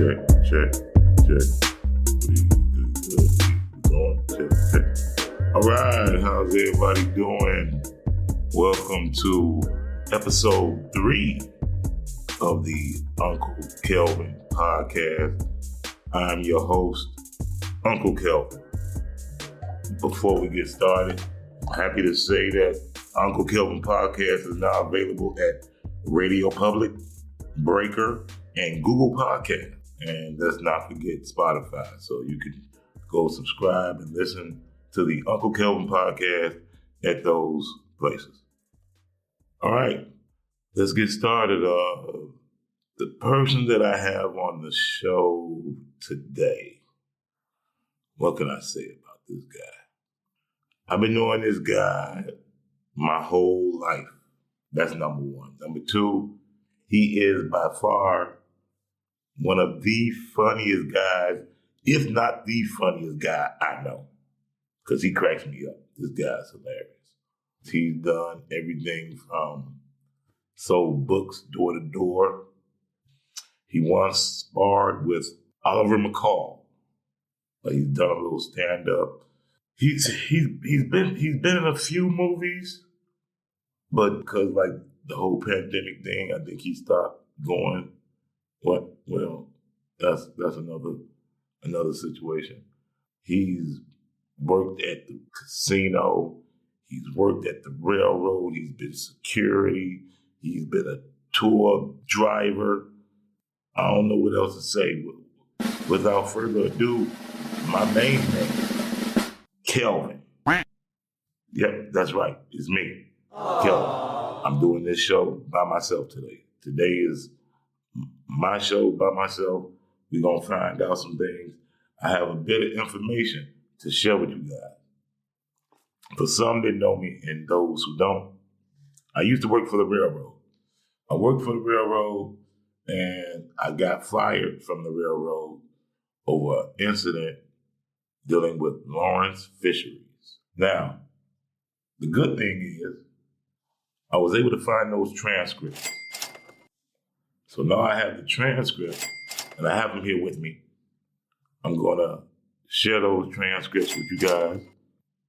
Check. We going. Check. All right, how's everybody doing? Welcome to episode 3 of the Uncle Kelven podcast. I'm your host, Uncle Kelven. Before we get started, I'm happy to say that Uncle Kelven podcast is now available at Radio Public, Breaker, and Google Podcast. And let's not forget Spotify. So you can go subscribe and listen to the Uncle Kelven podcast at those places. All right, let's get started. The person that I have on the show today, what can I say about this guy? I've been knowing this guy my whole life. That's number one. Number two, he is by far one of the funniest guys, if not the funniest guy I know, because he cracks me up. This guy's hilarious. He's done everything from sold books door to door. He once sparred with Oliver McCall. He's done a little stand-up. He's been in a few movies, but because the whole pandemic thing, I think he stopped going. Well, that's another situation. He's worked at the casino. He's worked at the railroad. He's been security. He's been a tour driver. I don't know what else to say. Without further ado, my main name, Kelven. Yep, that's right. It's me, Kelven. I'm doing this show by myself today. Today is my show by myself. We're going to find out some things. I have a bit of information to share with you guys. For some that know me and those who don't, I used to work for the railroad. I worked for the railroad and I got fired from the railroad over an incident dealing with Lawrence Fisheries. Now, the good thing is I was able to find those transcripts. So now I have the transcript and I have them here with me. I'm going to share those transcripts with you guys.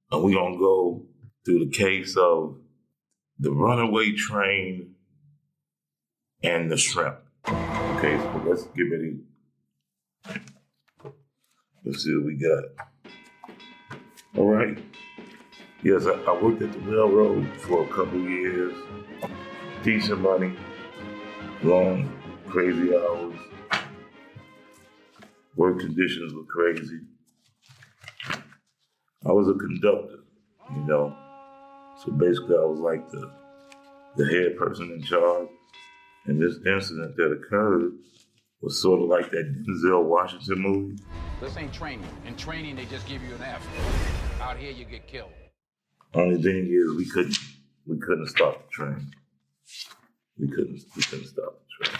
And we're going to go through the case of the runaway train and the shrimp. Okay, so let's get ready. Let's see what we got. All right. Yes, I worked at the railroad for a couple years. Decent money. Long, crazy hours. Work conditions were crazy. I was a conductor, So basically I was like the head person in charge. And this incident that occurred was sort of like that Denzel Washington movie. This ain't training. In training, they just give you an F. Out here, you get killed. Only thing is we couldn't stop the train. We couldn't stop the train.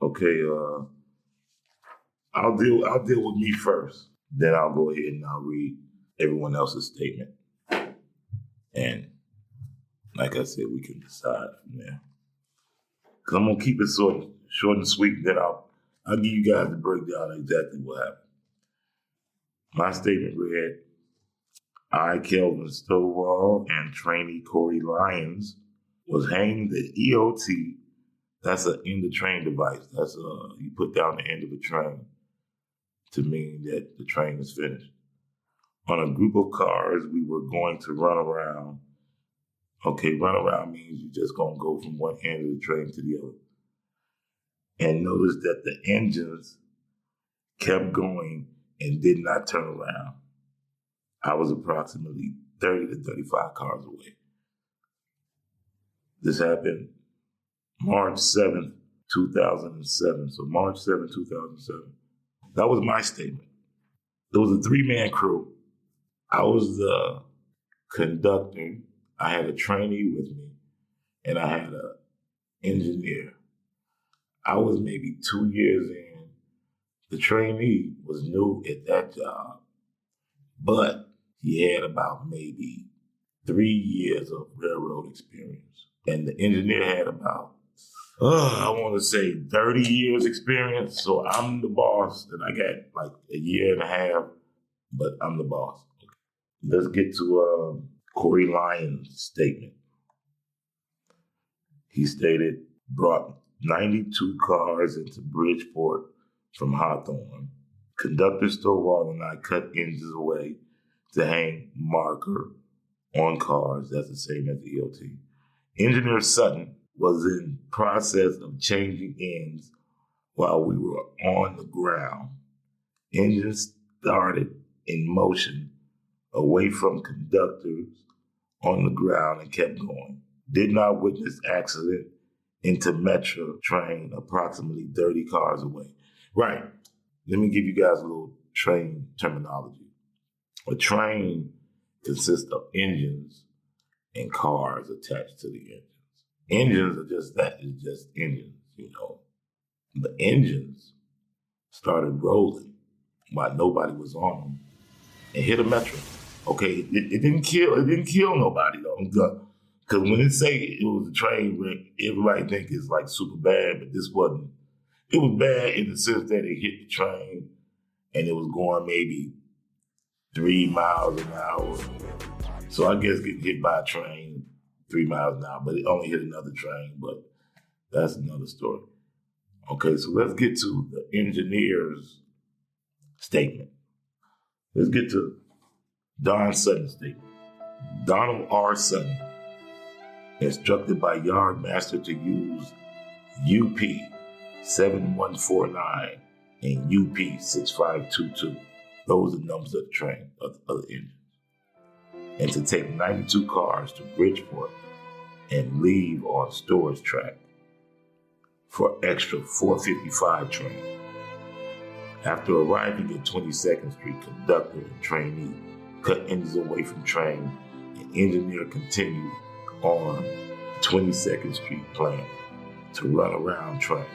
Okay, I'll deal with me first. Then I'll go ahead and I'll read everyone else's statement. And like I said, we can decide from there. Because I'm gonna keep it short and sweet. Then I'll give you guys the breakdown of exactly what happened. My statement read, I, Kelven Stovall, and trainee Corey Lyons was hanged at EOT. That's an end of train device. That's you put down the end of the train to mean that the train is finished. On a group of cars, we were going to run around. Okay, run around means you're just gonna go from one end of the train to the other. And notice that the engines kept going and did not turn around. I was approximately 30 to 35 cars away. This happened March 7th, 2007. So March 7th, 2007. That was my statement. There was a 3-man crew. I was the conductor. I had a trainee with me, and I had an engineer. I was maybe 2 years in. The trainee was new at that job, but he had about maybe 3 years of railroad experience. And the engineer had about I want to say 30 years experience. So I'm the boss, and I got like a year and a half, but I'm the boss. Let's get to Corey Lyons' statement. He stated, brought 92 cars into Bridgeport from Hawthorne. Conductor Stovall and I cut engines away to hang marker on cars. That's the same as the EOT. Engineer Sutton was in process of changing ends while we were on the ground. Engines started in motion away from conductors on the ground and kept going. Did not witness accident into Metro train approximately 30 cars away. Right. Let me give you guys a little train terminology. A train consists of engines and cars attached to the engines. Engines are just that, it's just engines, you know. The engines started rolling while nobody was on them and hit a Metro. Okay, it didn't kill nobody though. Because when it say it was a train wreck, everybody think it's like super bad, but this wasn't. It was bad in the sense that it hit the train and it was going maybe 3 miles an hour. So I guess getting hit by a train 3 miles an hour, but it only hit another train, but that's another story. Okay, so let's get to the engineer's statement. Let's get to Don Sutton's statement. Donald R. Sutton, instructed by Yardmaster to use UP 7149 and UP 6522. Those are the numbers of the train, of the engines. And to take 92 cars to Bridgeport and leave on storage track for extra 455 train. After arriving at 22nd Street, conductor and trainee cut engines away from train, and engineer continued on 22nd Street plan to run around train.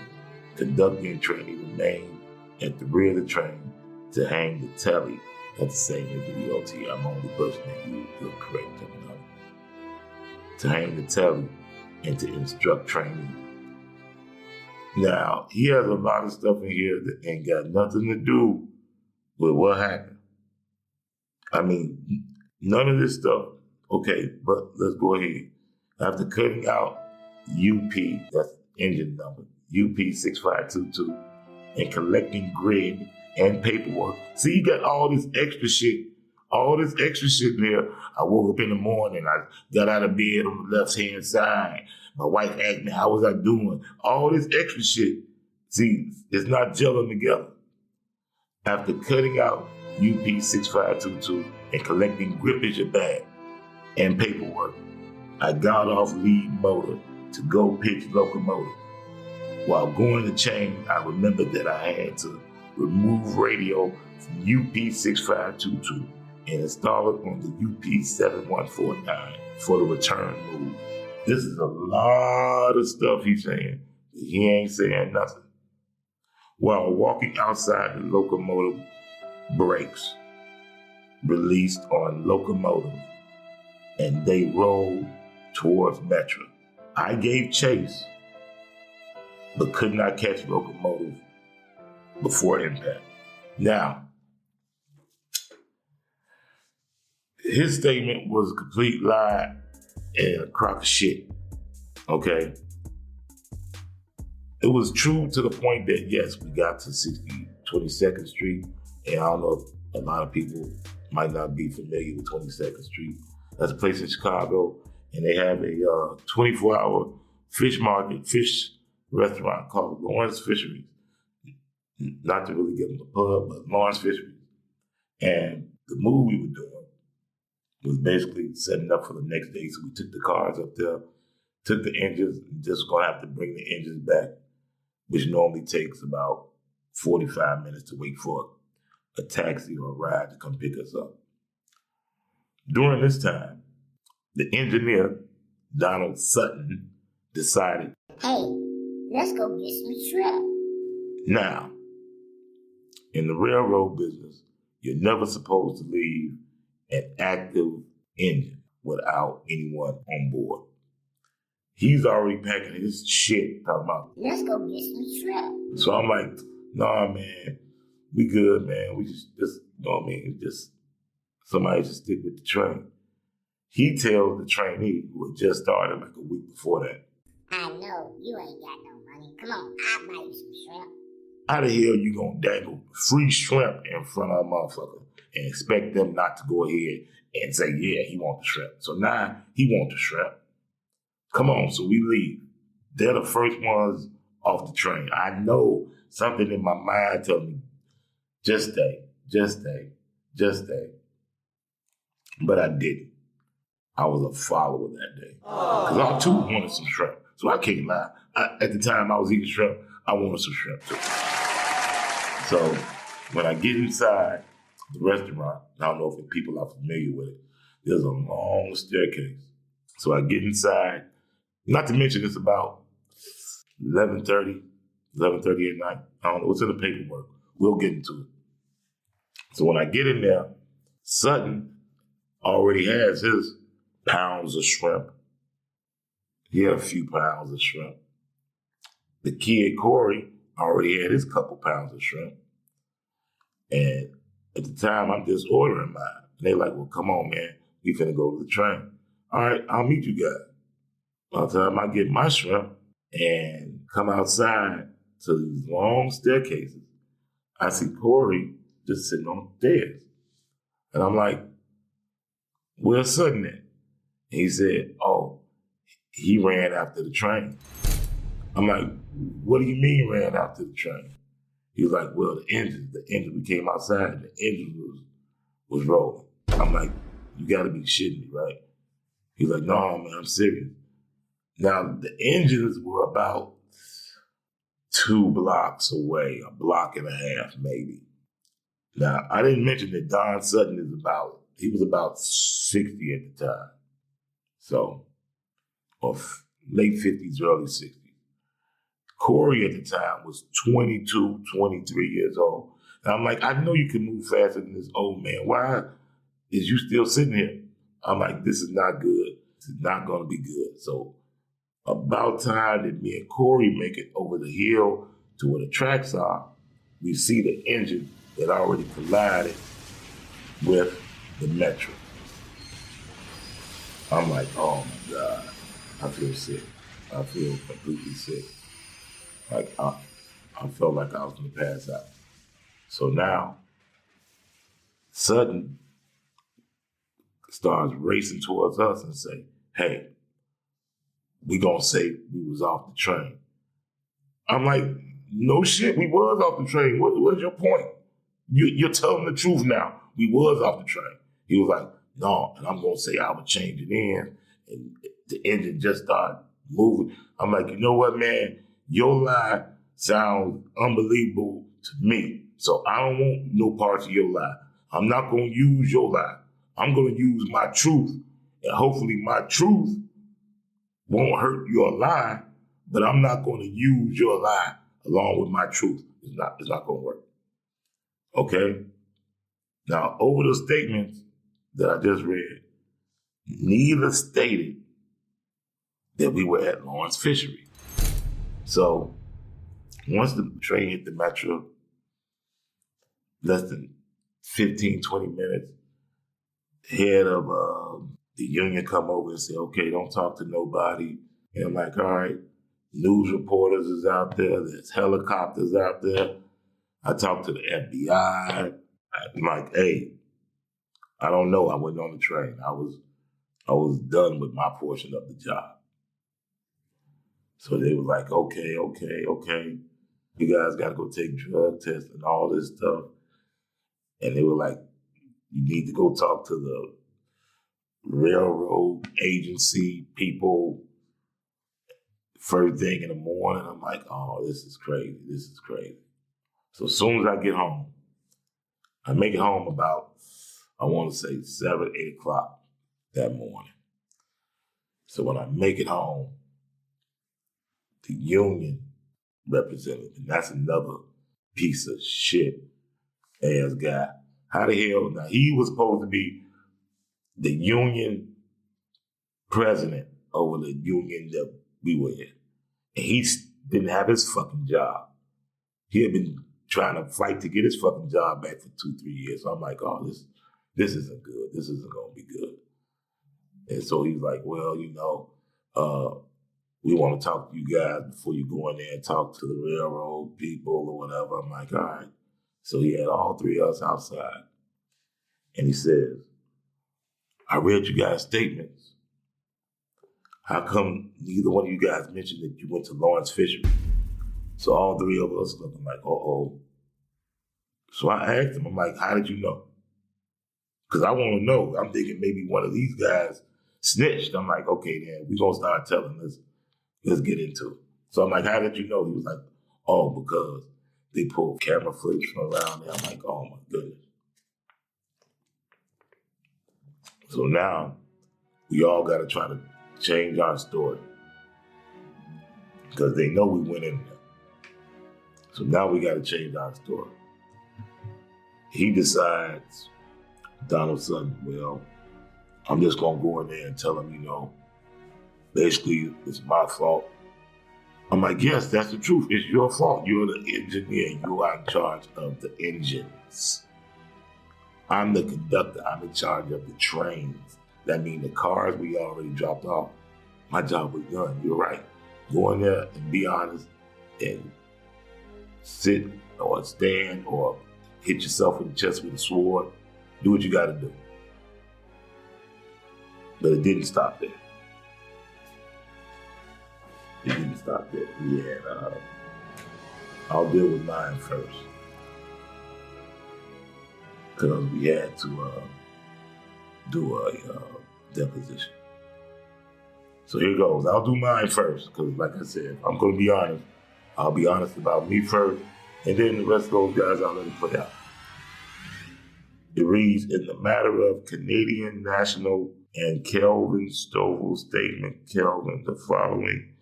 Conductor and trainee remained at the rear of the train to hang the telly. That's the same as the EOT. I'm the only person that used the correct terminology. To hang the telly and to instruct trainee. Now, he has a lot of stuff in here that ain't got nothing to do with what happened. I mean, none of this stuff. Okay, but let's go ahead. After cutting out UP, that's engine number, UP 6522, and collecting grid and paperwork. See, you got all this extra shit in there. I woke up in the morning, I got out of bed on the left-hand side. My wife asked me, how was I doing? All this extra shit. See, it's not gelling together. After cutting out UP 6522 and collecting grippage of bag and paperwork, I got off lead motor to go pitch locomotive. While going to change, I remembered that I had to remove radio from UP 6522 and install it on the UP 7149 for the return move. This is a lot of stuff he's saying. He ain't saying nothing. While walking outside, the locomotive brakes released on locomotive and they rolled towards Metro. I gave chase, but could not catch locomotive before impact. Now, his statement was a complete lie and a crock of shit, okay? It was true to the point that, yes, we got to 22nd Street, and I don't know if a lot of people might not be familiar with 22nd Street. That's a place in Chicago, and they have a 24-hour fish market, fish restaurant called Lawrence Fisheries. Not to really give them a pub, but Lawrence Fisheries. And the move we were doing was basically setting up for the next day. So we took the cars up there, took the engines, and just gonna have to bring the engines back, which normally takes about 45 minutes to wait for a taxi or a ride to come pick us up. During this time, the engineer, Donald Sutton, decided, hey, let's go get some shrimp. Now, in the railroad business, you're never supposed to leave an active engine without anyone on board. He's already packing his shit, talking about, let's go get some shrimp. so I'm like, nah, man, we good, man. We just you know what I mean? Just somebody just stick with the train. He tells the trainee who had just started like a week before that, I know you ain't got no money. Come on, I'll buy you some shrimp. how the hell you gonna dangle free shrimp in front of a motherfucker and expect them not to go ahead and say, yeah, he want the shrimp. So now he want the shrimp. Come on, so we leave. They're the first ones off the train. I know something in my mind tells me, just stay, just stay, just stay. But I didn't. I was a follower that day. Because I too wanted some shrimp. So I can't lie. At the time I was eating shrimp, I wanted some shrimp too. So when I get inside the restaurant, I don't know if people are familiar with it, there's a long staircase. So I get inside, not to mention it's about 11:30 at night. I don't know, what's in the paperwork. We'll get into it. So when I get in there, Sutton already has his pounds of shrimp. He had a few pounds of shrimp. The kid, Corey, already had his couple pounds of shrimp. And at the time, I'm just ordering mine. And they like, well, come on, man. We finna go to the train. All right, I'll meet you guys. By the time I get my shrimp and come outside to these long staircases, I see Corey just sitting on the stairs. And I'm like, where's Sutton at? And he said, oh, he ran after the train. I'm like, what do you mean ran after the train? He was like, well, the engine, we came outside, the engine was rolling. I'm like, you gotta be shitting me, right? He's like, no, man, I'm serious. Now, the engines were about 2 blocks away, a block and a half, maybe. Now, I didn't mention that Don Sutton he was about 60 at the time. So, or late 50s, early 60s. Corey at the time was 22, 23 years old. And I'm like, I know you can move faster than this old man. Why is you still sitting here? I'm like, this is not good. This is not going to be good. So about time that me and Corey make it over the hill to where the tracks are, we see the engine that already collided with the Metro. I'm like, oh my God, I feel sick. I feel completely sick. Like I felt like I was gonna pass out. So now, Sutton starts racing towards us and say, hey, we gonna say we was off the train. I'm like, no shit, we was off the train. What's your point? You're telling the truth now. We was off the train. He was like, no, and I'm gonna say I would change it in, and the engine just started moving. I'm like, you know what, man? Your lie sounds unbelievable to me. So I don't want no parts of your lie. I'm not gonna use your lie. I'm gonna use my truth. And hopefully my truth won't hurt your lie, but I'm not gonna use your lie along with my truth. It's not gonna work. Okay? Now, over the statements that I just read, neither stated that we were at Lawrence Fishery. So once the train hit the Metro, less than 15, 20 minutes, head of the union come over and say, okay, don't talk to nobody. And I'm like, all right, news reporters is out there, there's helicopters out there. I talked to the FBI. I'm like, hey, I don't know. I wasn't on the train. I was done with my portion of the job. So they were like, okay. You guys got to go take drug tests and all this stuff. And they were like, you need to go talk to the railroad agency people first thing in the morning. I'm like, oh, this is crazy. So as soon as I get home, I make it home about, I want to say 7, 8 o'clock that morning. So when I make it home, the union representative, and that's another piece of shit ass guy. How the hell, now he was supposed to be the union president over the union that we were in. And he didn't have his fucking job. He had been trying to fight to get his fucking job back for 2-3 years. So I'm like, oh, this isn't good. This isn't going to be good. And so he's like, well, we want to talk to you guys before you go in there and talk to the railroad people or whatever. I'm like, all right. So he had all three of us outside. And he says, I read you guys' statements. How come neither one of you guys mentioned that you went to Lawrence Fisher? So all three of us looking like, uh-oh. So I asked him, I'm like, how did you know? Because I want to know. I'm thinking maybe one of these guys snitched. I'm like, okay, then we're going to start telling this. Let's get into it. So I'm like, how did you know? He was like, oh, because they pulled camera footage from around there. I'm like, oh my goodness. So now we all got to try to change our story because they know we went in there. So now we got to change our story. He decides, Donald Sutton, well, I'm just going to go in there and tell him, basically, it's my fault. I'm like, yes, that's the truth. It's your fault. You're the engineer. You are in charge of the engines. I'm the conductor. I'm in charge of the trains. That means the cars we already dropped off. My job was done. You're right. Go in there and be honest and sit or stand or hit yourself in the chest with a sword. Do what you got to do. But it didn't stop there. It didn't stop there. Yeah, I'll deal with mine first. Because we had to do a deposition. So here goes. I'll do mine first. Because like I said, I'm going to be honest. I'll be honest about me first. And then the rest of those guys I'll let them play out. It reads, in the matter of Canadian National and Kelven Stovall's statement, Kelven, the following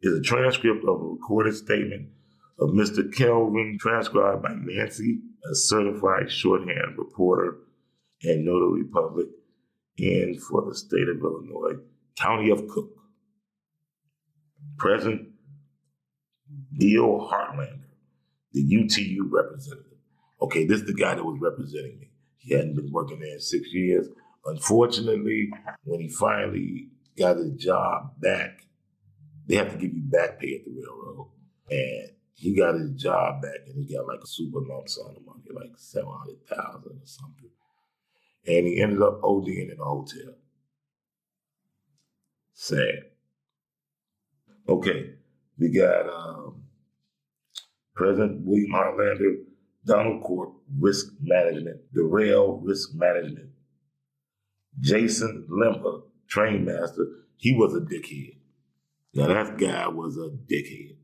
is a transcript of a recorded statement of Mr. Kelven, transcribed by Nancy, a certified shorthand reporter and notary public, and for the state of Illinois, County of Cook. Present, Bill Hartlander, the UTU representative. Okay, this is the guy that was representing me. He hadn't been working there in 6 years. Unfortunately, when he finally got his job back, they have to give you back pay at the railroad. And he got his job back and he got like a super lump sum of money, like $700,000 or something. And he ended up ODing in a hotel. Sad. Okay, we got President William Hartlander, Donald Court, Risk Management, Derail Risk Management. Jason Lemper, Train Master, he was a dickhead. Now that guy was a dickhead.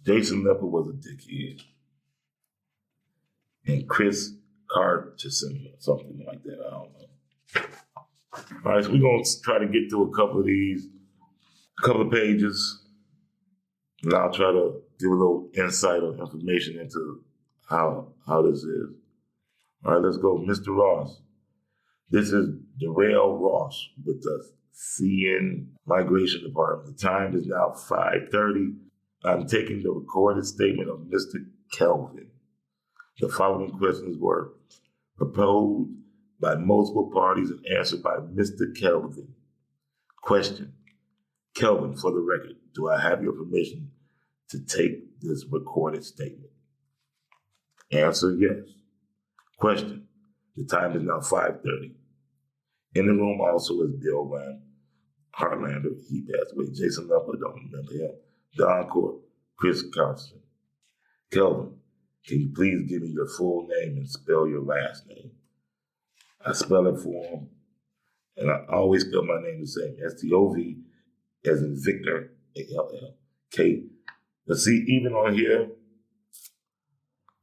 Jason Lemper was a dickhead. And Chris Carterson, or something like that, I don't know. All right, so we're going to try to get through a couple of pages, and I'll try to give a little insight or information into how this is. All right, let's go. Mr. Ross. This is Darrell Ross with the CN Migration Department. The time is now 5:30. I'm taking the recorded statement of Mr. Kelven. The following questions were proposed by multiple parties and answered by Mr. Kelven. Question. Kelven, for the record, do I have your permission to take this recorded statement? Answer, yes. Question. The time is now 5:30. In the room also is Bill Hartlander. He passed away. Jason Lemper, don't remember him. Don Court, Chris Carson. Kelven, can you please give me your full name and spell your last name? I spell it for him, and I always spell my name the same. S-T-O-V, as in Victor, A-L-L-K. But see, even on here,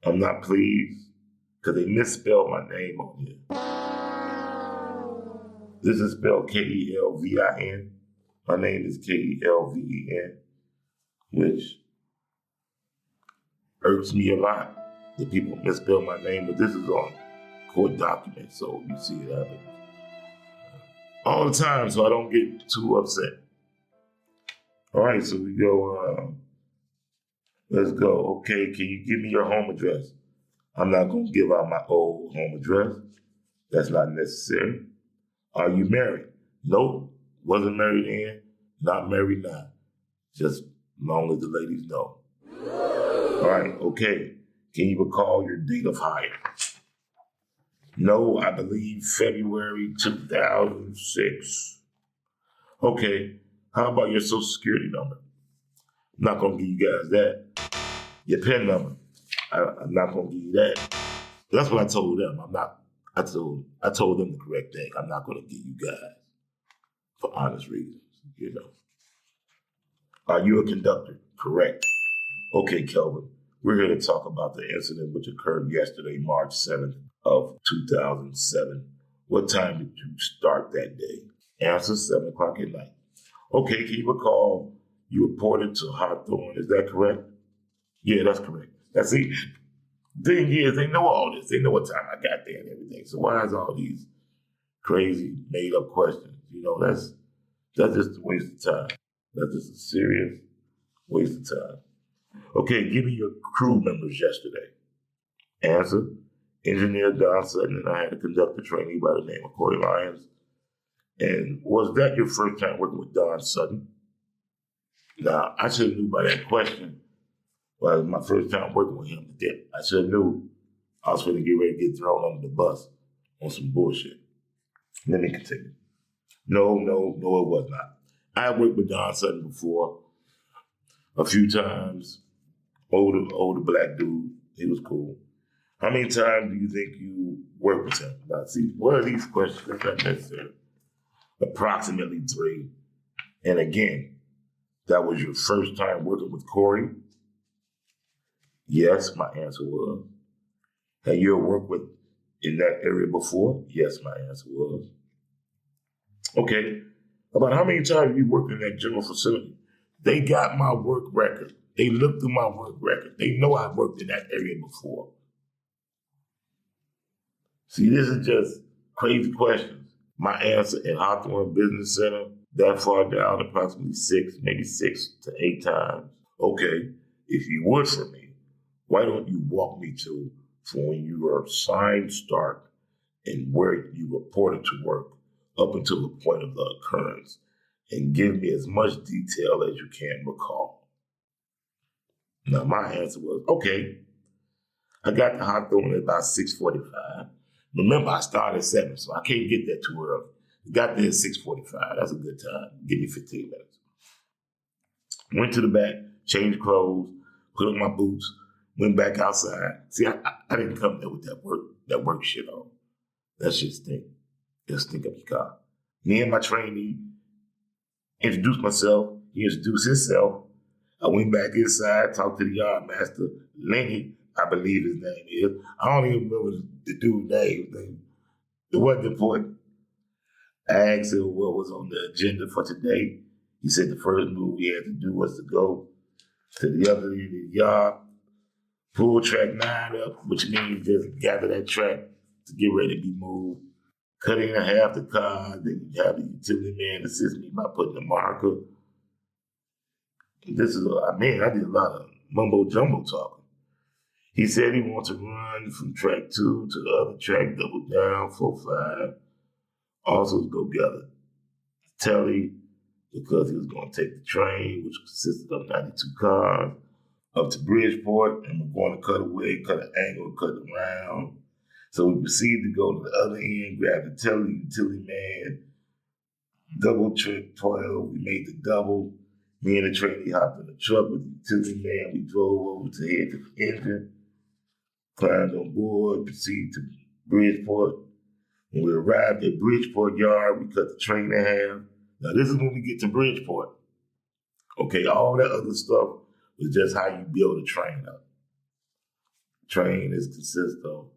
I'm not pleased because they misspelled my name on here. This is spelled K-E-L-V-I-N. My name is K-E-L-V-E-N, which irks me a lot that people misspell my name, but this is on court documents, so you see it happen all the time, so I don't get too upset. All right, so we go, let's go. Okay, can you give me your home address? I'm not going to give out my old home address. That's not necessary. Are you married? Nope. Wasn't married then. Not married now. Just as long as the ladies know. All right, okay. Can you recall your date of hire? No, I believe February 2006. Okay, how about your social security number? I'm not going to give you guys that. Your PIN number. I'm not going to give you that. That's what I told them. I told them the correct thing. I'm not going to give you guys for honest reasons, you know. Are you a conductor? Correct. Okay, Kelvin, we're here to talk about the incident which occurred yesterday, March 7th of 2007. What time did you start that day? Answer, 7 o'clock at night. Okay, can you recall you reported to Hawthorne? Is that correct? Yeah, that's correct. That's it. Thing is, they know all this. They know what time I got there and everything. So why is all these crazy, made-up questions? You know, that's just a waste of time. That's just a serious waste of time. Okay, give me your crew members yesterday. Answer, Engineer Don Sutton, and I had a conductor trainee by the name of Corey Lyons. And was that your first time working with Don Sutton? Now, I should have knew by that question. Well, it was my first time working with him. I should have knew I was going to get ready to get thrown under the bus on some bullshit. Let me continue. No, it was not. I worked with Don Sutton before a few times. Older black dude. He was cool. How many times do you think you worked with him? Now, see, what are these questions? That's not necessary. Approximately 3. And again, that was your first time working with Corey? Yes, my answer was. Had you ever worked with in that area before? Yes, my answer was. Okay. About how many times have you worked in that general facility? They got my work record. They looked through my work record. They know I worked in that area before. See, this is just crazy questions. My answer at Hawthorne Business Center, that far down, approximately 6 to 8 times. Okay, if you would for me, why don't you walk me to from when you were assigned start and where you reported to work up until the point of the occurrence and give me as much detail as you can recall. Now, my answer was, okay, I got to Hawthorne at about 6:45. Remember, I started at 7, so I can't get there too early. Got there at 6:45. That's a good time. Give me 15 minutes. Went to the back, changed clothes, put on my boots, went back outside. See, I didn't come there with that work shit on. That shit stink. It'll stink up your car. Me and my trainee introduced myself. He introduced himself. I went back inside, talked to the yard master, Lenny, I believe his name is. I don't even remember the dude's name. It wasn't important. I asked him what was on the agenda for today. He said the first move we had to do was to go to the other end of the yard, pull track 9 up, which means just gather that track to get ready to be moved. Cutting in half the car, then you have the utility man assist me by putting the marker. I did a lot of mumbo jumbo talking. He said he wants to run from track 2 to the other track, double down, 4-5. Also go gather telly because he was going to take the train, which consisted of 92 cars, up to Bridgeport, and we're going to cut away, cut an angle, cut around. So we proceeded to go to the other end, grab the telly, utility man, double trip 12. We made the double. Me and the trainee hopped in the truck with the utility man. We drove over to head to the engine, climbed on board, proceeded to Bridgeport. When we arrived at Bridgeport Yard, we cut the train in half. Now this is when we get to Bridgeport. Okay, all that other stuff was just how you build a train up. Train consists of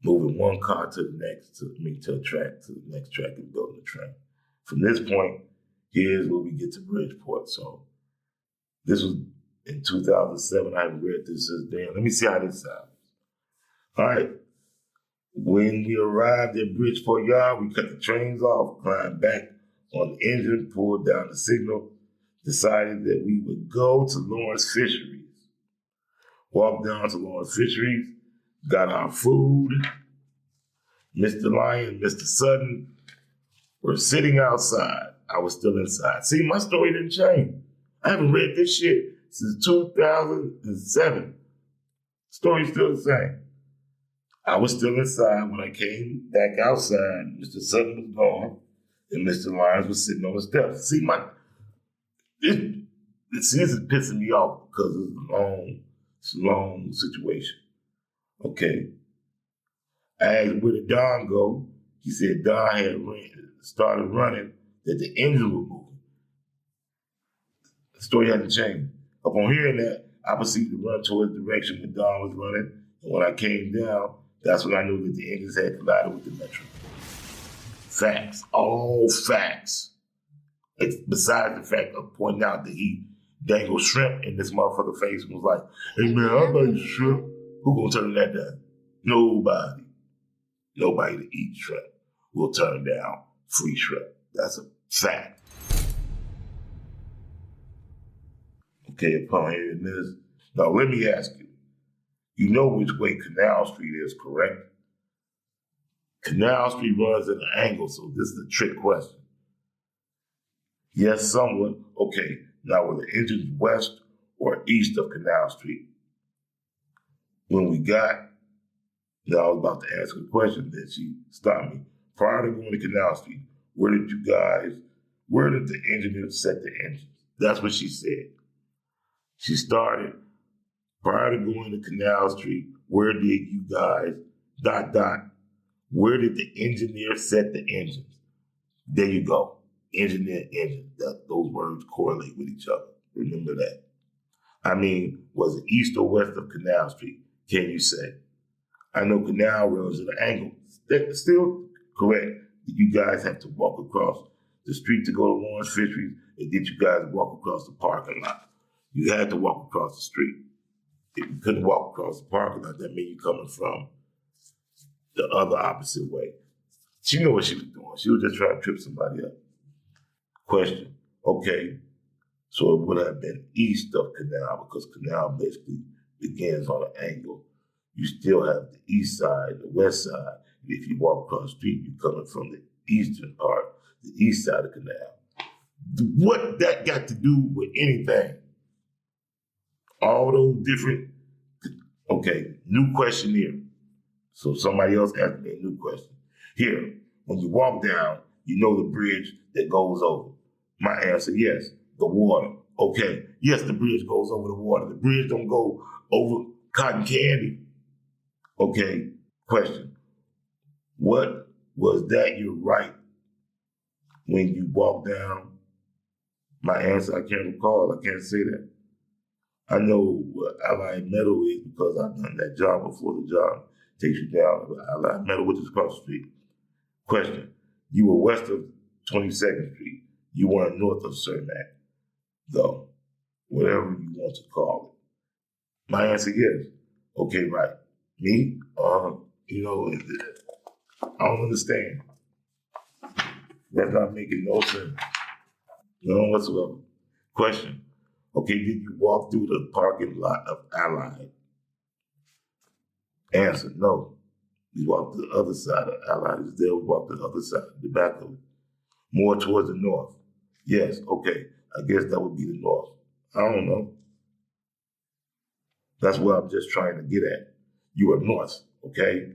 moving one car to the next, to the next track and building the train. From this point, here's where we get to Bridgeport. So this was in 2007. I haven't read this since then. Let me see how this sounds. All right. When we arrived at Bridgeport Yard, we cut the trains off, climbed back on the engine, pulled down the signal decided that we would go to Lawrence Fisheries. Walked down to Lawrence Fisheries, got our food. Mr. Lyon, Mr. Sutton were sitting outside. I was still inside. See, my story didn't change. I haven't read this shit since 2007. Story's still the same. I was still inside when I came back outside. Mr. Sutton was gone, and Mr. Lyons was sitting on the steps. See, this is pissing me off because it's a long situation. Okay. I asked where did Don go? He said Don had started running, that the engine was moving. The story hadn't changed. Upon hearing that, I proceeded to run towards the direction where Don was running, and when I came down, that's when I knew that the engines had collided with the Metro. Facts, all facts. Besides the fact of pointing out that he dangled shrimp in this motherfucker's face and was like, hey man, I buy shrimp. Who gonna turn that down? Nobody. Nobody that eats shrimp will turn down free shrimp. That's a fact. Okay, upon hearing this, now let me ask you. You know which way Canal Street is, correct? Canal Street runs at an angle, so this is a trick question. Yes, somewhat. Okay, now were the engines west or east of Canal Street? When we got, now I was about to ask a question, then she stopped me. Prior to going to Canal Street, where did the engineers set the engines? That's what she said. She started, prior to going to Canal Street, where did you guys, ... where did the engineer set the engines? There you go. Engineer, engine. Those words correlate with each other. Remember that. I mean, was it east or west of Canal Street? Can you say? I know Canal runs at an angle. That's still correct. You guys have to walk across the street to go to Lawrence Fisheries, and did you guys walk across the parking lot? You had to walk across the street. If you couldn't walk across the parking lot, that means you're coming from the other opposite way. She knew what she was doing. She was just trying to trip somebody up. Question. Okay, so it would have been east of Canal because Canal basically begins on an angle. You still have the east side, the west side. If you walk across the street, you're coming from the eastern part, the east side of Canal. What that got to do with anything? All those different, okay, new question here. So somebody else asked me a new question. Here, when you walk down, you know the bridge that goes over. My answer, yes, the water. Okay, yes, the bridge goes over the water. The bridge don't go over cotton candy. Okay, question. What was that your right when you walk down? My answer, I can't recall. I can't say that. I know what Allied Metal is because I've done that job before. The job takes you down to Allied Metal, which is across the street. Question. You were west of 22nd Street. You weren't north of Cermak, though. Whatever you want to call it. My answer, yes. Okay, right. Me? I don't understand. That's not making no sense. None whatsoever. Question. Okay, did you walk through the parking lot of Allied? Answer, no. We walked to the other side of Allied. Is there, we walked to the other side, the back of it. More towards the north. Yes, okay. I guess that would be the north. I don't know. That's what I'm just trying to get at. You are north, okay?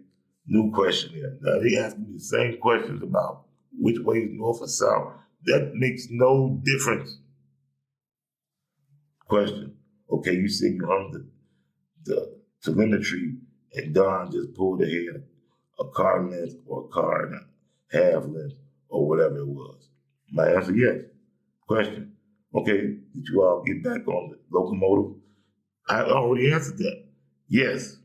New question here. Now they ask me the same questions about which way is north or south. That makes no difference. Question. Okay, you said you hung the telemetry and Don just pulled ahead a car length or a car and a half length or whatever it was. My answer, yes. Question. Okay, did you all get back on the locomotive? I already answered that. Yes.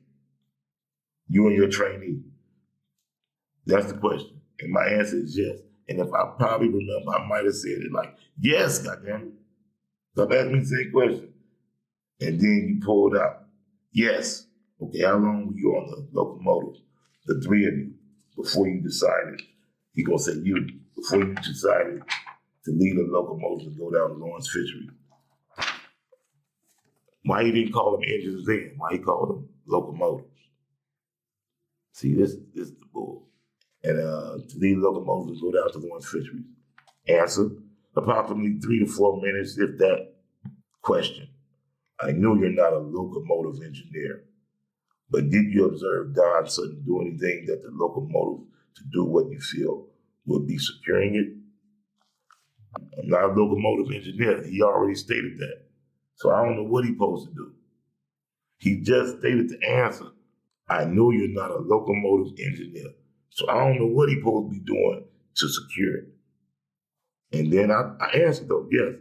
You and your trainee. That's the question. And my answer is yes. And if I probably remember, I might have said it like, yes, goddammit. Stop asking me the same question. And then you pulled out, yes. Okay, how long were you on the locomotive? The three of you, before you decided, he gonna say you, before you decided to lead the locomotives and go down to Lawrence Fishery. Why he didn't call them engines then? Why he called them locomotives? See, this is the bull. And to lead locomotives and go down to Lawrence Fishery. Answer, approximately 3 to 4 minutes, if that. Question, I knew you're not a locomotive engineer, but did you observe Don Sutton do anything that the locomotive to do what you feel would be securing it? I'm not a locomotive engineer. He already stated that. So I don't know what he's supposed to do. He just stated the answer. I know you're not a locomotive engineer. So I don't know what he's supposed to be doing to secure it. And then I answered though, yes,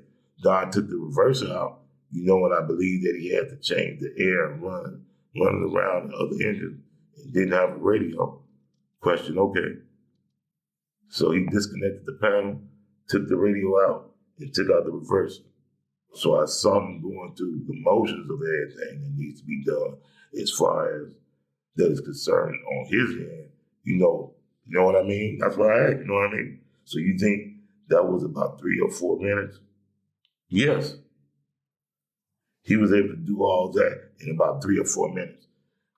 Don took the reverser out, and I believe that he had to change the air and running around the other engine and didn't have a radio. Question, okay. So he disconnected the panel, took the radio out, and took out the reverser. So I saw him going through the motions of everything that needs to be done as far as that is concerned on his end. You know what I mean? That's why I asked, you know what I mean? So you think that was about 3 or 4 minutes? Yes. He was able to do all that in about 3 or 4 minutes.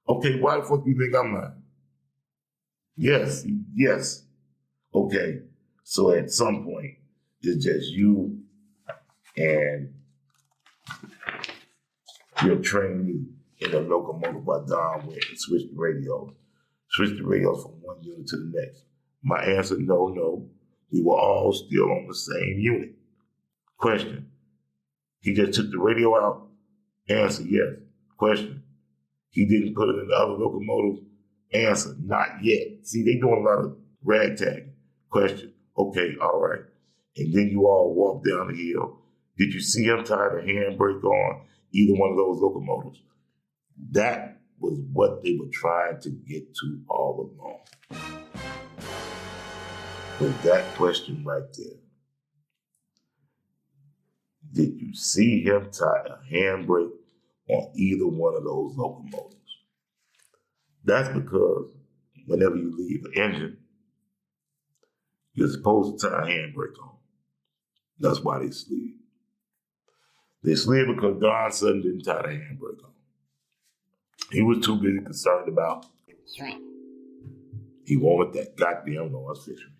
Okay, why the fuck do you think I'm lying? Yes. Okay, so at some point, it's just you and your trainee in a locomotive by Don went and switched the radios. Switched the radios from one unit to the next. My answer, no. We were all still on the same unit. Question, he just took the radio out? Answer, yes. Question, he didn't put it in the other locomotive? Answer, not yet. See, they doing a lot of ragtag. Question, okay, all right. And then you all walk down the hill. Did you see him tie the handbrake on either one of those locomotives? That was what they were trying to get to all along. With that question right there. Did you see him tie a handbrake on either one of those locomotives? That's because whenever you leave an engine, you're supposed to tie a handbrake on. That's why they slid. They slid because Don Sutton didn't tie the handbrake on. He was too busy concerned about shrimp. He wanted that goddamn Lawrence Fishery.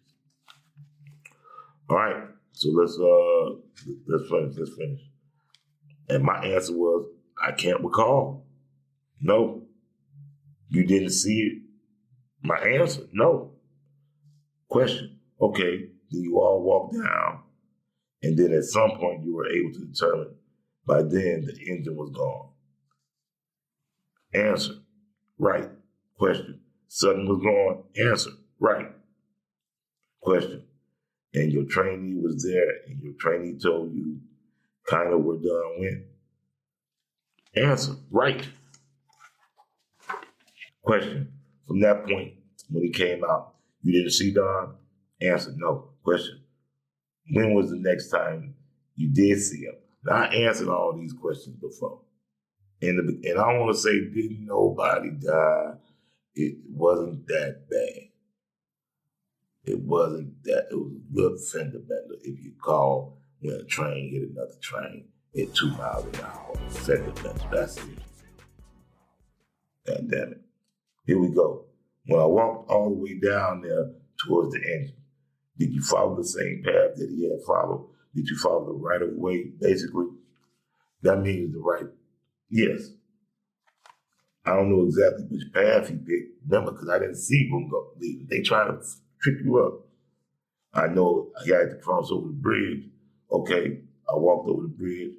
All right, so let's finish. And my answer was, I can't recall. No. You didn't see it? My answer, no. Question, okay, then you all walk down, and then at some point you were able to determine by then the engine was gone. Answer, right. Question, Sutton was gone. Answer, right. Question, and your trainee was there, and your trainee told you kind of where Don went. Answer, right. Question, from that point, when he came out, you didn't see Don? Answer, no. Question, when was the next time you did see him? Now, I answered all these questions before. And I want to say, didn't nobody die? It wasn't that bad. It wasn't that. It was a little fender bender, if you call, when a train hit another train at 2 miles an hour. Fender bender, that's it. God damn it. Here we go. When I walked all the way down there towards the engine, did you follow the same path that he had followed? Did you follow the right of way, basically? That means the right, yes. I don't know exactly which path he picked. Remember, because I didn't see him go leaving. They try to trip you up. I know I had to cross over the bridge. Okay, I walked over the bridge,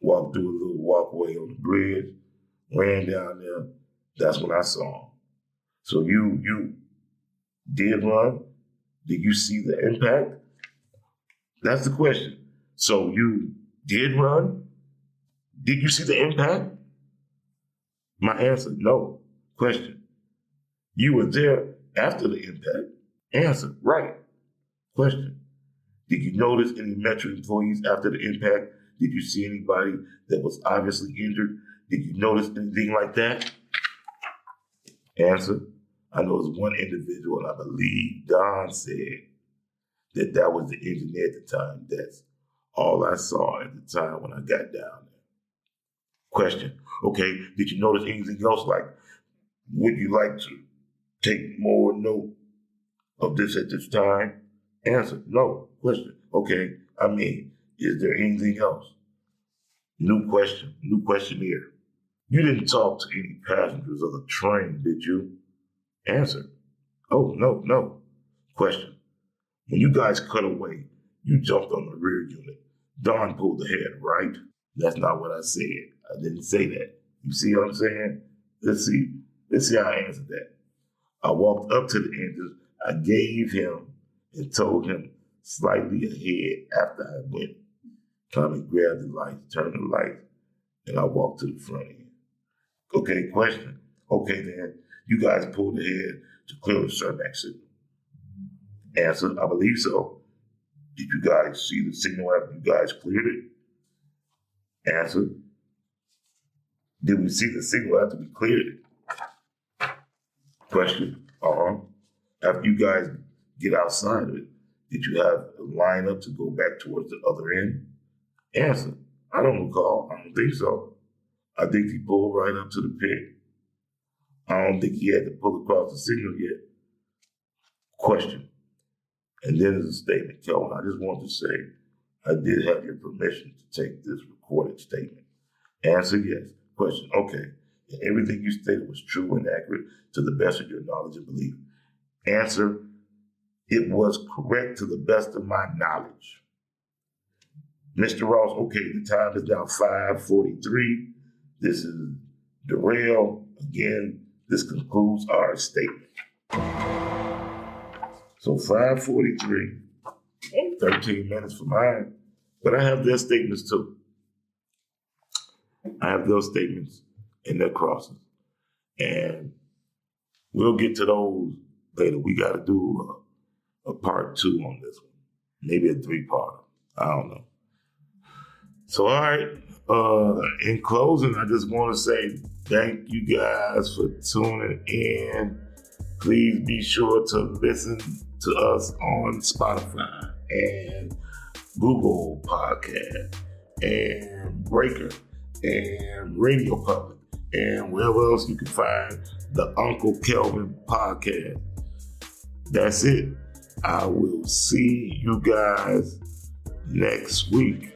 walked through a little walkway on the bridge, ran down there. That's when I saw him. So you did run? Did you see the impact? That's the question. So you did run? Did you see the impact? My answer, no. Question, you were there after the impact? Answer, right. Question, did you notice any Metro employees after the impact? Did you see anybody that was obviously injured? Did you notice anything like that? Answer, I know it was one individual, and I believe Don said that was the engineer at the time. That's all I saw at the time when I got down there. Question. Okay, did you notice anything else? Like, would you like to take more note of this at this time? Answer. No. Question. Okay, is there anything else? New question. New questionnaire. You didn't talk to any passengers of the train, did you? Answer. Oh, no. Question. When you guys cut away, you jumped on the rear unit. Don pulled ahead, right? That's not what I said. I didn't say that. You see what I'm saying? Let's see how I answered that. I walked up to the engine. I gave him and told him slightly ahead after I went. Tommy grabbed the lights, turned the lights, and I walked to the front end. Okay, question. Okay, then, you guys pulled ahead to clear the Cermak signal. Answer, I believe so. Did you guys see the signal after you guys cleared it? Answer, did we see the signal after we cleared it? Question, After you guys get outside of it, did you have a line up to go back towards the other end? Answer, I don't recall. I don't think so. I think he pulled right up to the pit. I don't think he had to pull across the signal yet. Question. And then there's a statement, Kelvin. I just want to say I did have your permission to take this recorded statement. Answer, yes. Question. Okay. And everything you stated was true and accurate to the best of your knowledge and belief. Answer. It was correct to the best of my knowledge. Mr. Ross, okay, the time is now 5:43. This is Darrell. Again, this concludes our statement. So 5:43, 13 minutes for mine. But I have their statements too. I have those statements and their crosses. And we'll get to those later. We got to do a part 2 on this one. Maybe a 3-parter. I don't know. So, all right. In closing, I just want to say thank you guys for tuning in. Please be sure to listen to us on Spotify and Google Podcast and Breaker and Radio Public and wherever else you can find the Uncle Kelvin Podcast. That's it. I will see you guys next week.